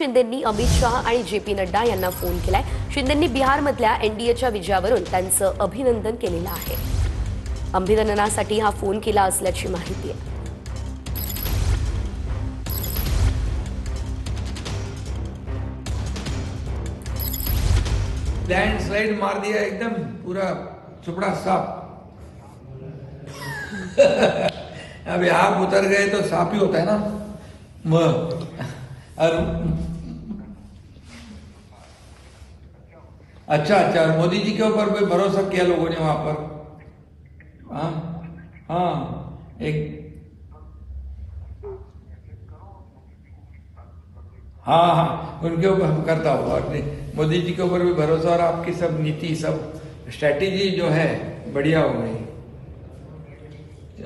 शिंदेंनी अमित शहा आणि जे.पी. नड्डा यांना फोन केलाय। शिंदेंनी बिहारमधल्या एनडीएच्या विजयावरून त्यांचं अभिनंदन केलेलं आहे। अभिनंदनासाठी हा फोन केला असल्याची माहिती आहे। लैंडस्लाइड मार दिया एकदम पूरा चुपड़ा साफ। अभी आप उतर गए तो साफ ही होता है ना। और अच्छा मोदी जी के ऊपर भी भरोसा किया लोगों ने वहां पर। हाँ एक हाँ उनके ऊपर हम करता हूँ और मोदी जी के ऊपर भी भरोसा और आपकी सब नीति सब स्ट्रैटेजी जो है बढ़िया हो गई।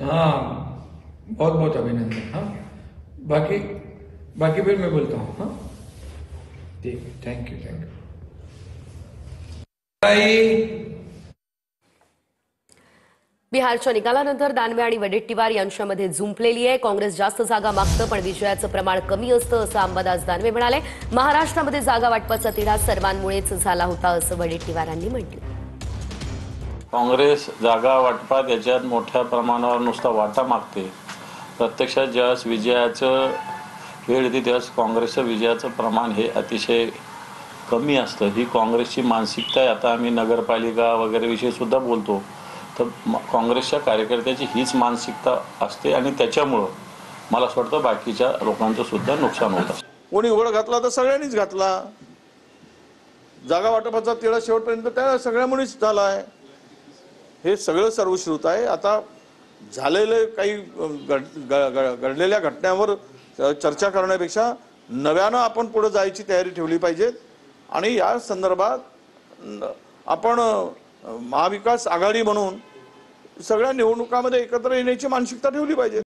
हाँ बहुत बहुत अभिनंदन। हाँ बाकी फिर मैं बोलता हूँ। हाँ ठीक है, थैंक यू। बिहारच्या निकालानंतर दानवे आणि वडेट्टीवार यांच्यामध्ये जुंपलेली आहे। काँग्रेस जास्त जागा मागतं पण विजयाचं प्रमाण कमी असतं असं अंबादास दानवे म्हणाले। महाराष्ट्रामध्ये जागा वाटपाचा तिढा सर्वांमुळेच झाला होता असं वडेट्टीवारांनी म्हटलं। काँग्रेस जागा वाटपात याच्यात मोठ्या प्रमाणावर नुसता वाटा मागते। प्रत्यक्षात ज्यावेळेस विजयाचं वेळ येते त्यावेळेस काँग्रेसचं विजयाचं प्रमाण हे अतिशय कमी असतं। ही काँग्रेसची मानसिकता आहे। आता आम्ही नगरपालिका वगैरे विषयी सुद्धा बोलतो तर काँग्रेसच्या कार्यकर्त्याची हीच मानसिकता असते आणि त्याच्यामुळं मला असं वाटतं बाकीच्या लोकांचं सुद्धा नुकसान होतं। कोणी उघड घातला तर सगळ्यांनीच घातला। जागा वाटपाचा तिढा शेवटपर्यंत त्या सगळ्यामुळेच झाला आहे। हे सगळं सर्वश्रुत आहे। आता झालेले काही घडलेल्या घटनांवर चर्चा करण्यापेक्षा नव्यानं आपण पुढे जायची तयारी ठेवली पाहिजे आणि या संदर्भात आपण महाविकास आघाडी म्हणून सगळ्या निवडणुकांमध्ये एकत्र येण्याची मानसिकता ठेवली पाहिजे।